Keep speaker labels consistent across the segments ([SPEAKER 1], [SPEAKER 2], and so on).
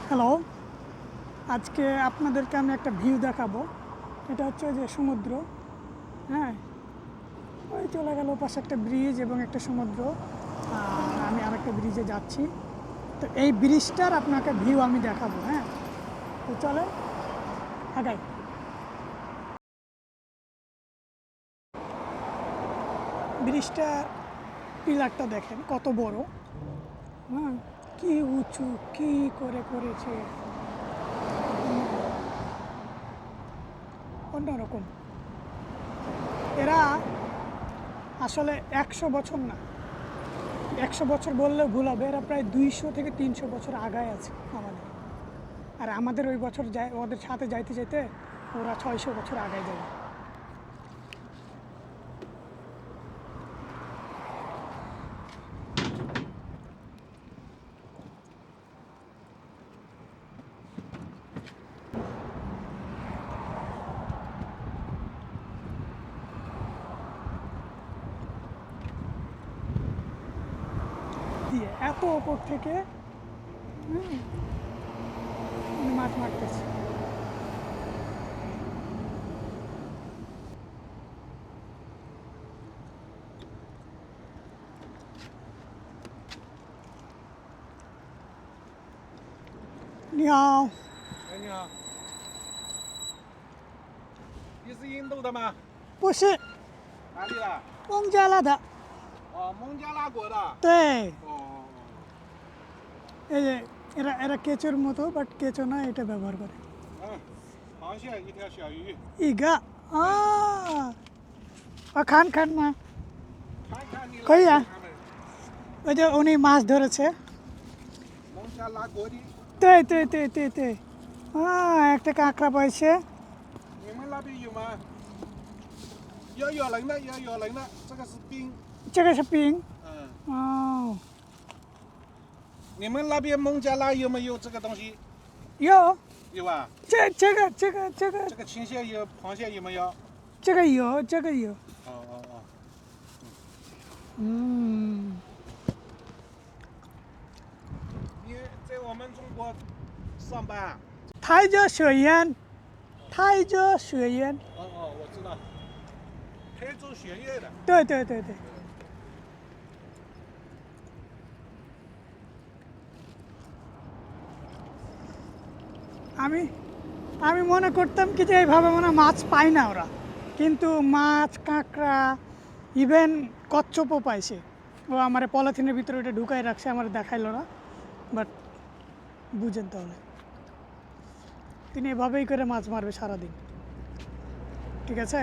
[SPEAKER 1] Hello, আজকে আপনাদেরকে আমি একটা ভিউ দেখাবো। এটা হচ্ছে যে সমুদ্র। হ্যাঁ, ওই চলে গেল পাশে একটা ব্রিজ এবং একটা সমুদ্র। আর আমি আরেকটা ব্রিজে যাচ্ছি। তো এই ব্রিজটার আপনাকে ভিউ আমি দেখাবো। হ্যাঁ, তো চলে আগাই। ব্রিজটার পিলারটা দেখেন কত বড়। হ্যাঁ, কি উঁচু, কি করে করেছে, অন্যরকম। এরা আসলে 100 বছর না, 100 বছর বললেও ভুল হবে, এরা প্রায় 200 থেকে 300 বছর আগায় আছে আমাদের। আর আমাদের ওই বছর যায়, ওদের সাথে যাইতে যাইতে ওরা 600 বছর আগায় যাবে। দিয়ে এত ওপর থেকে উনি মাছ মারতেছে। নিহাও।
[SPEAKER 2] 哎，你好，你是印度的吗？
[SPEAKER 1] 不是
[SPEAKER 2] 哪里的？
[SPEAKER 1] 孟加拉的。
[SPEAKER 2] 哦，孟加拉国的。
[SPEAKER 1] 对，
[SPEAKER 2] 哦，এই
[SPEAKER 1] যে এরা এরা কেঁচোর মতো, বাট কেঁচো না, এটা ব্যবহার করে।
[SPEAKER 2] 嗯，螃蟹一条小鱼，ইগা
[SPEAKER 1] খান খান মা।
[SPEAKER 2] 看看你来
[SPEAKER 1] 可以啊
[SPEAKER 2] 他们
[SPEAKER 1] ওই যে উনি মাছ ধরেছে।
[SPEAKER 2] 孟加拉国的，
[SPEAKER 1] 对对对对对একটা কাঁকড়া পাইছে।
[SPEAKER 2] 你们那边有吗？要咬人的，要咬人的，这个是冰。
[SPEAKER 1] 这个是冰
[SPEAKER 2] 嗯，
[SPEAKER 1] 哦。
[SPEAKER 2] 你们那边孟加拉有没有这个东西？
[SPEAKER 1] 有
[SPEAKER 2] 有啊。
[SPEAKER 1] 这个
[SPEAKER 2] 青蟹有，螃蟹有没有？
[SPEAKER 1] 这个有这个有。
[SPEAKER 2] 哦哦哦，
[SPEAKER 1] 嗯，
[SPEAKER 2] 你在我们中国上班啊？
[SPEAKER 1] 台州水源，台州水源。
[SPEAKER 2] 哦哦，我知道，台州学院的。
[SPEAKER 1] 对对对对。আমি আমি মনে করতাম কি যে এইভাবে মনে হয় মাছ পায় না ওরা, কিন্তু মাছ, কাঁকড়া, ইভেন কচ্ছপও পাইছে। ও আমার পলিথিনের ভিতরে ওটা ঢুকাই রাখছে, আমার দেখাইলো না। বাট বুঝেন তাহলে, তিনি এভাবেই করে মাছ মারবে সারাদিন। ঠিক আছে।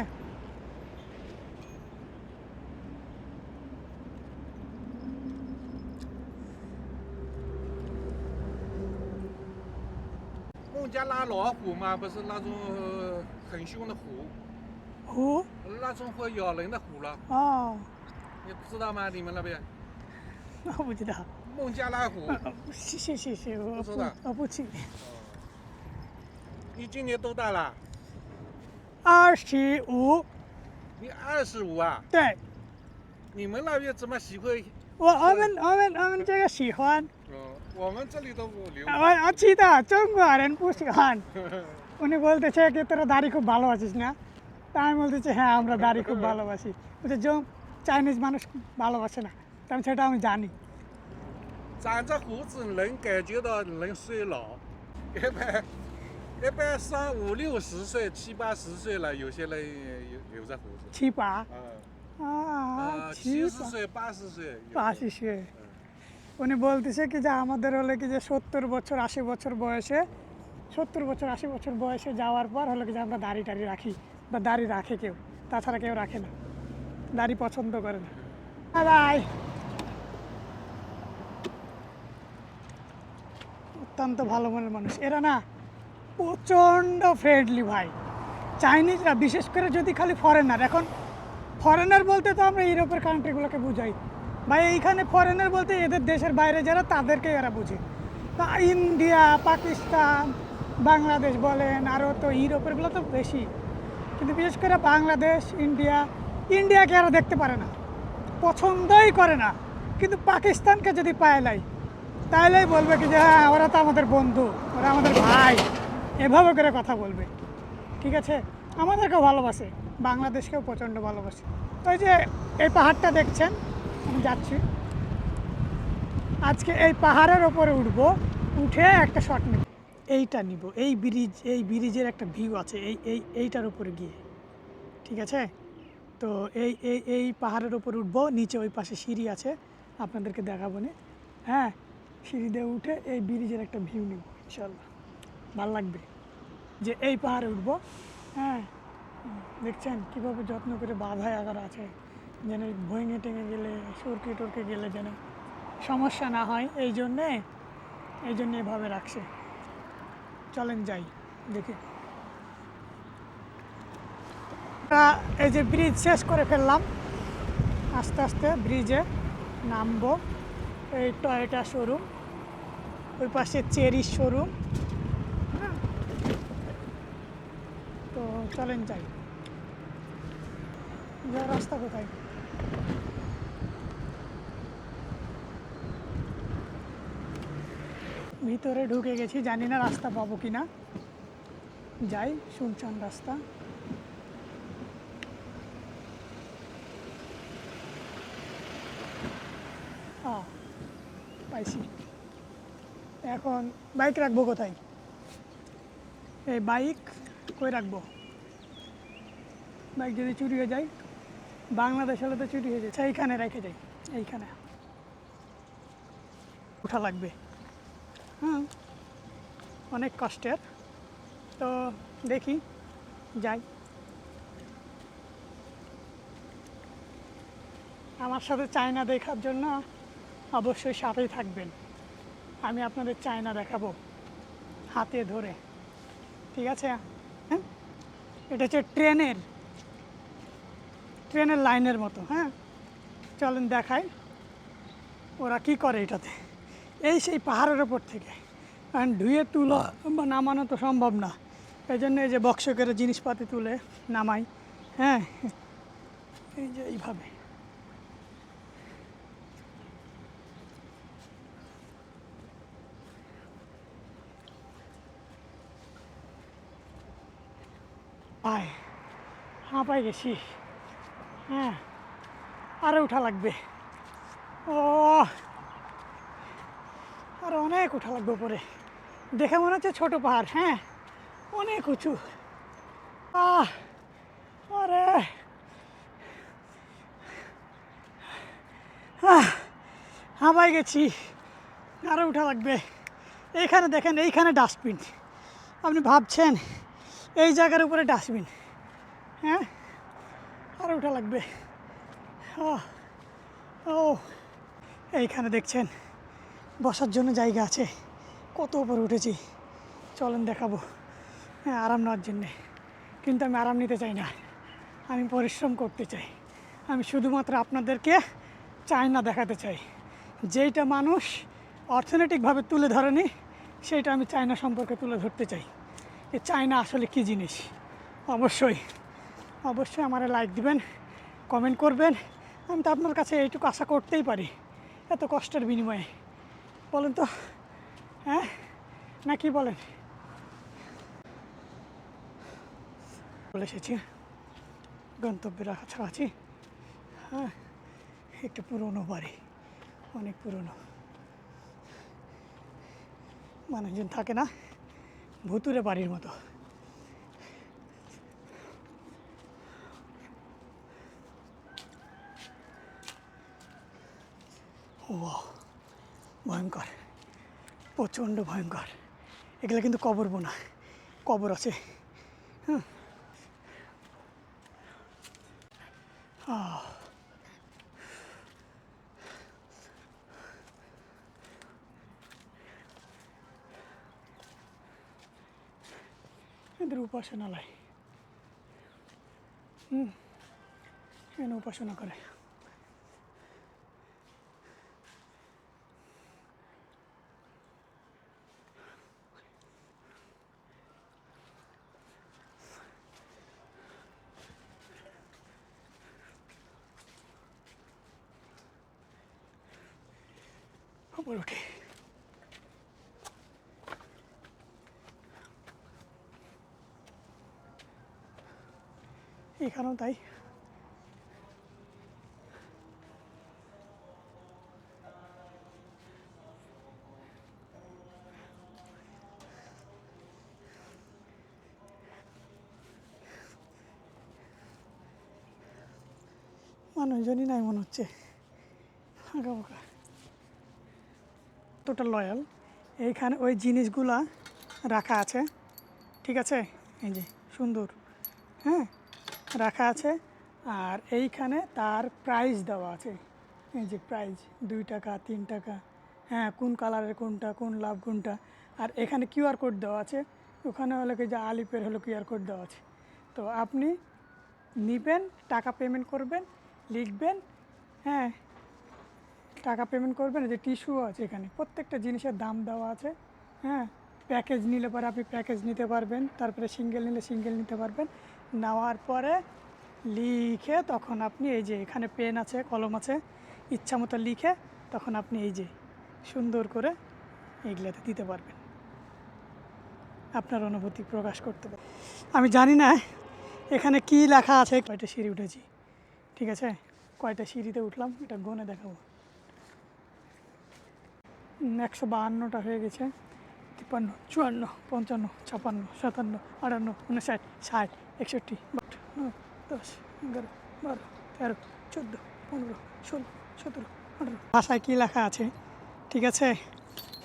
[SPEAKER 2] 孟加拉老虎嘛，不是那种很凶的虎，
[SPEAKER 1] 虎
[SPEAKER 2] 那种会咬人的虎了，
[SPEAKER 1] 哦，
[SPEAKER 2] 你不知道吗？你们那边
[SPEAKER 1] 我不知道。
[SPEAKER 2] 孟加拉虎，
[SPEAKER 1] 谢，我
[SPEAKER 2] 不知道
[SPEAKER 1] 我不去。
[SPEAKER 2] 你今年多大了？
[SPEAKER 1] 25。
[SPEAKER 2] 你25啊？
[SPEAKER 1] 对，
[SPEAKER 2] 你们那边怎么喜欢？
[SPEAKER 1] 我们这个喜欢，
[SPEAKER 2] 我们这里都不流。
[SPEAKER 1] 我知道中国人不喜欢। উনি বলতেছে কি তোরা দাড়ি খুব ভালোবাসিস না? তা আমি বলতেছি হ্যাঁ, আমরা দাড়ি খুব ভালোবাসি। বলছে চাইনিজ মানুষ ভালোবাসে না। তাহলে সেটা আমি জানি।
[SPEAKER 2] 长着胡子能感觉到人衰老，一般上50、60岁、70、80岁了，有些人留着胡子。
[SPEAKER 1] 7、870
[SPEAKER 2] 岁、80岁。
[SPEAKER 1] 80 উনি বলতেছে কি যে আমাদের হলে কি যে 70 বছর 80 বছর বয়সে, 70 বছর 80 বছর বয়সে যাওয়ার পর হলো কি যে আমরা দাড়ি টাড়ি রাখি, বা দাড়ি রাখে কেউ, তাছাড়া কেউ রাখে না, দাড়ি পছন্দ করে না। বাই। অত্যন্ত ভালো মনের মানুষ এরা না, প্রচণ্ড ফ্রেন্ডলি ভাই। চাইনিজরা বিশেষ করে যদি খালি ফরেনার, এখন ফরেনার বলতে তো আমরা ইউরোপের কান্ট্রিগুলোকে বুঝাই ভাই, এইখানে ফরেনার বলতে এদের দেশের বাইরে যারা তাদেরকে এরা বুঝে। তা ইন্ডিয়া, পাকিস্তান, বাংলাদেশ বলেন, আরও তো ইউরোপেরগুলো তো বেশি, কিন্তু বিশেষ করে বাংলাদেশ, ইন্ডিয়াকে এরা দেখতে পারে না, পছন্দই করে না। কিন্তু পাকিস্তানকে যদি পায় লাই, তাইলেই বলবে কি যে হ্যাঁ ওরা তো আমাদের বন্ধু, ওরা আমাদের ভাই, এভাবে করে কথা বলবে। ঠিক আছে, আমাদেরকেও ভালোবাসে, বাংলাদেশকেও প্রচণ্ড ভালোবাসে। ওই যে এই পাহাড়টা দেখছেন, আমি যাচ্ছি আজকে এই পাহাড়ের ওপরে উঠবো, উঠে একটা শট নেব, এইটা নিব, এই ব্রিজ, এই ব্রিজের একটা ভিউ আছে এইটার উপরে গিয়ে। ঠিক আছে, তো এই পাহাড়ের ওপর উঠবো, নিচে ওই পাশে সিঁড়ি আছে, আপনাদেরকে দেখাবো না। হ্যাঁ, সিঁড়ি দিয়ে উঠে এই ব্রিজের একটা ভিউ নিব, ইনশাল্লাহ ভালো লাগবে। যে এই পাহাড়ে উঠবো, হ্যাঁ দেখছেন কীভাবে যত্ন করে বাঁধায় আগার আছে, যেন ভেঙে টেঙে গেলে, সরকে টরকে গেলে যেন সমস্যা না হয়, এই জন্যে এভাবে রাখছে। চলেন যাই দেখি। এই যে ব্রিজ শেষ করে ফেললাম, আস্তে আস্তে ব্রিজে নামবো। এই টয়োটা শোরুম, ওই পাশে চেরিশ শোরুম। হ্যাঁ, তো চলেন যাই। যাওয়ার রাস্তা কোথায়? ভিতরে ঢুকে গেছি, জানি না রাস্তা পাবো কি না। যাই, শুনছান রাস্তা। পাইছি। এখন বাইক রাখবো কোথায়? এই বাইক কই রাখবো? বাইক যদি চুরি হয়ে যায়, বাংলাদেশ হলে তো চুরি হয়ে যায়, এইখানে রেখে যাই, এইখানে উঠা লাগবে। হুম, অনেক কষ্টের, তো দেখি যাই। আমার সাথে চায়না দেখার জন্য অবশ্যই সাথেই থাকবেন, আমি আপনাদের চায়না দেখাবো হাতে ধরে। ঠিক আছে, হ্যাঁ, এটা হচ্ছে ট্রেনের লাইনের মতো। হ্যাঁ, চলেন দেখাই ওরা কি করে এটাতে। এই সেই পাহাড়ের ওপর থেকে, কারণ ধুয়ে তুলো বা নামানো তো সম্ভব না, এই জন্য এই যে বক্স করে জিনিসপাতি তুলে নামাই। হ্যাঁ, এই যে এইভাবে। আয়, হাঁপাই গেছি। হ্যাঁ, আরও উঠা লাগবে। ও, আরও অনেক উঠা লাগবে পরে। দেখে মনে হচ্ছে ছোটো পাহাড়, হ্যাঁ অনেক উঁচু। আরে হাঁপাই গেছি, আরও উঠা লাগবে। এইখানে দেখেন, এইখানে ডাস্টবিন। আপনি ভাবছেন এই জায়গার উপরে ডাস্টবিন? হ্যাঁ, আরও উঠা লাগবে। ও, এইখানে দেখছেন বসার জন্য জায়গা আছে, কত উপরে উঠেছি। চলেন দেখাবো। হ্যাঁ, আরাম নেওয়ার জন্যে, কিন্তু আমি আরাম নিতে চাই না, আমি পরিশ্রম করতে চাই। আমি শুধুমাত্র আপনাদেরকে চায়না দেখাতে চাই। যেইটা মানুষ অর্থনৈতিকভাবে তুলে ধরেনি, সেইটা আমি চায়না সম্পর্কে তুলে ধরতে চাই। যে চায়না আসলে কী জিনিস। অবশ্যই আমার লাইক দিবেন, কমেন্ট করবেন। আমি তো আপনার কাছে এইটুকু আশা করতেই পারি, এত কষ্টের বিনিময়ে। বলেন তো, হ্যাঁ না কি বলেন? চলে এসেছি গন্তব্যের কাছাকাছি। হ্যাঁ, একটা পুরনো বাড়ি, অনেক পুরনো, মানুষজন থাকে না, ভুতুরে বাড়ির মতো। ও ভয়ঙ্কর, প্রচণ্ড ভয়ঙ্কর। এগুলো কিন্তু কবর বোনা, কবর আছে। হ্যাঁ, এদের উপাসনালয়। এখানে উপাসনা করে। উপরে উঠে এখানেও তাই। মানুষজনই নাই মনে হচ্ছে, ফাঁকা ফাঁকা। Total loyal. এইখানে ওই জিনিসগুলা রাখা আছে, ঠিক আছে, এই যে সুন্দর, হ্যাঁ রাখা আছে। আর এইখানে তার প্রাইস দেওয়া আছে, এই যে প্রাইস 2 টাকা 3 টাকা, হ্যাঁ কোন কালারের কোনটা, কোন লাভ কোনটা। আর এখানে কিউআর কোড দেওয়া আছে, ওখানে হলো কি যে আলিপের হলো কিউআর কোড দেওয়া আছে। তো আপনি নেবেন, টাকা পেমেন্ট করবেন, লিখবেন, হ্যাঁ টাকা পেমেন্ট করবেন। যে টিস্যু আছে এখানে, প্রত্যেকটা জিনিসের দাম দেওয়া আছে, হ্যাঁ প্যাকেজ নিলে পরে আপনি প্যাকেজ নিতে পারবেন, তারপরে সিঙ্গেল নিলে সিঙ্গেল নিতে পারবেন। নেওয়ার পরে লিখে তখন আপনি এই যে এখানে পেন আছে, কলম আছে, ইচ্ছা মতো লিখে তখন আপনি এই যে সুন্দর করে এইগুলাতে দিতে পারবেন, আপনার অনুভূতি প্রকাশ করতে পারবেন। আমি জানি না এখানে কি লেখা আছে। কয়টা সিঁড়ি উঠেছি, ঠিক আছে, কয়টা সিঁড়িতে উঠলাম এটা গনে দেখাবো। 152টা হয়ে গেছে, 53, 54, 55, 56, 57, 58, 59, 60, 61, 62, 10, 11, 12, 13, 14, 15, 16, 17, 18। ভাষায় কী লেখা আছে, ঠিক আছে,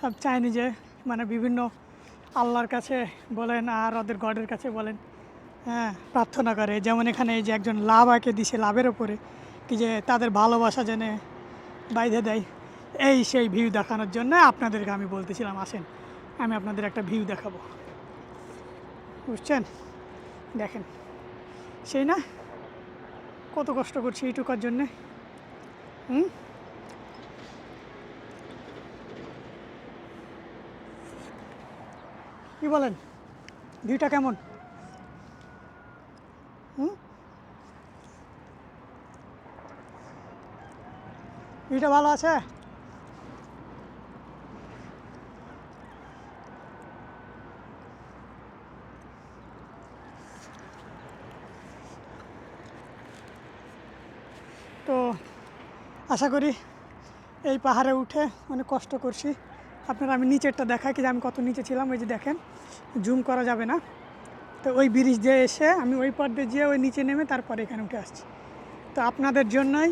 [SPEAKER 1] সব চাইনিজে, মানে বিভিন্ন আল্লাহর কাছে বলেন আর ওদের গডের কাছে বলেন, হ্যাঁ প্রার্থনা করে। যেমন এখানে এই যে একজন লাভ আঁকে দিছে, লাভের ওপরে কি যে তাদের ভালোবাসা যেন বাইধে দেয়, এই সেই ভিউ দেখানোর জন্য আপনাদেরকে আমি বলতেছিলাম আসেন আমি আপনাদের একটা ভিউ দেখাবো, বুঝছেন। দেখেন সেই না কত কষ্ট করছি এইটুকার জন্যে, কি বলেন ভিউটা কেমন? ভিউটা ভালো আছে? তো আশা করি এই পাহাড়ে উঠে অনেক কষ্ট করছি। আপনারা আমি নিচেরটা দেখাই কি যে আমি কত নিচে ছিলাম, ওই যে দেখেন জুম করা যাবে না। তো ওই ব্রিজ দিয়ে এসে আমি ওই পথ দিয়ে যেয়ে ওই নিচে নেমে তারপরে এখানে উঠে আসছি। তো আপনাদের জন্যই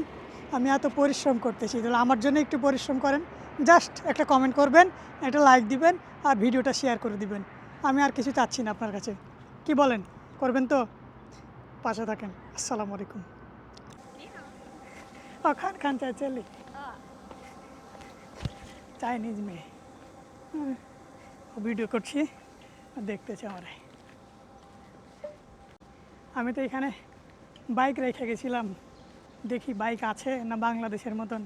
[SPEAKER 1] আমি এত পরিশ্রম করতেছি, তাহলে আমার জন্য একটু পরিশ্রম করেন, জাস্ট একটা কমেন্ট করবেন, একটা লাইক দিবেন আর ভিডিওটা শেয়ার করে দিবেন। আমি আর কিছু চাচ্ছি না আপনার কাছে, কি বলেন? করবেন তো? পাশে থাকেন। আসসালামু আলাইকুম। খান খান চাই চলি চাইনিজ মেয়ে ভিডিও করছি, দেখতেছে আমারে। আমি তো এখানে বাইক রেখে গেছিলাম, দেখি বাইক আছে না বাংলাদেশের মতন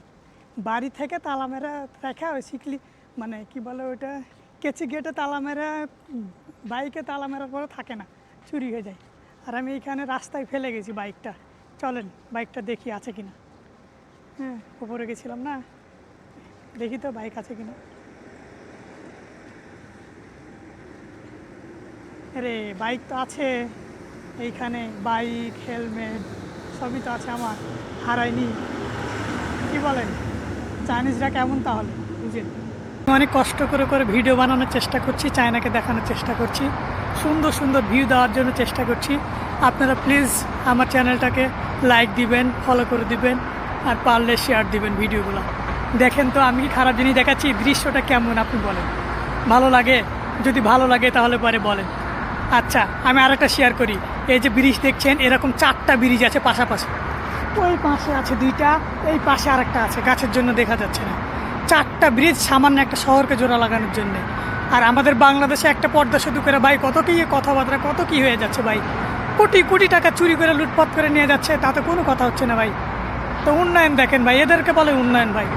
[SPEAKER 1] বাড়ি থেকে তালা মেরা রেখা, ওই শিখলি মানে কি বলে ওইটা কেচি গেটে তালা মেরা, বাইকে তালা মেরার পরে থাকে না, চুরি হয়ে যায়। আর আমি এইখানে রাস্তায় ফেলে গেছি বাইকটা। চলেন বাইকটা দেখি আছে কিনা। হ্যাঁ উপরে গেছিলাম না, দেখি তো বাইক আছে কিনা। আরে বাইক তো আছে এইখানে, বাইক হেলমেট সবই তো আছে আমার, হারাইনি। কি বলেন চাইনিজরা কেমন তাহলে বুঝেন। অনেক কষ্ট করে করে ভিডিও বানানোর চেষ্টা করছি, চায়নাকে দেখানোর চেষ্টা করছি, সুন্দর সুন্দর ভিউ দেওয়ার জন্য চেষ্টা করছি। আপনারা প্লিজ আমার চ্যানেলটাকে লাইক দিবেন, ফলো করে দিবেন আর পারলে শেয়ার দিবেন ভিডিওগুলো। দেখেন তো আমি কি খারাপ জিনিস দেখাচ্ছি, দৃশ্যটা কেমন আপনি বলেন। ভালো লাগে? যদি ভালো লাগে তাহলে পরে বলেন। আচ্ছা আমি আরেকটা শেয়ার করি, এই যে ব্রিজ দেখছেন এরকম 4টা ব্রিজ আছে পাশাপাশি, ওই পাশে আছে 2টা, এই পাশে আরেকটা আছে, গাছের জন্য দেখা যাচ্ছে না। 4টা ব্রিজ সামান্য একটা শহরকে জোড়া লাগানোর জন্যে। আর আমাদের বাংলাদেশে একটা পর্দা সেতু করে ভাই কত কি কথাবার্তা, কত কি হয়ে যাচ্ছে ভাই, কোটি কোটি টাকা চুরি করে লুটপাট করে নিয়ে যাচ্ছে, তাতে কোনো কথা হচ্ছে না ভাই। তো উন্নয়ন দেখেন ভাই, এদেরকে বলে উন্নয়ন ভাই।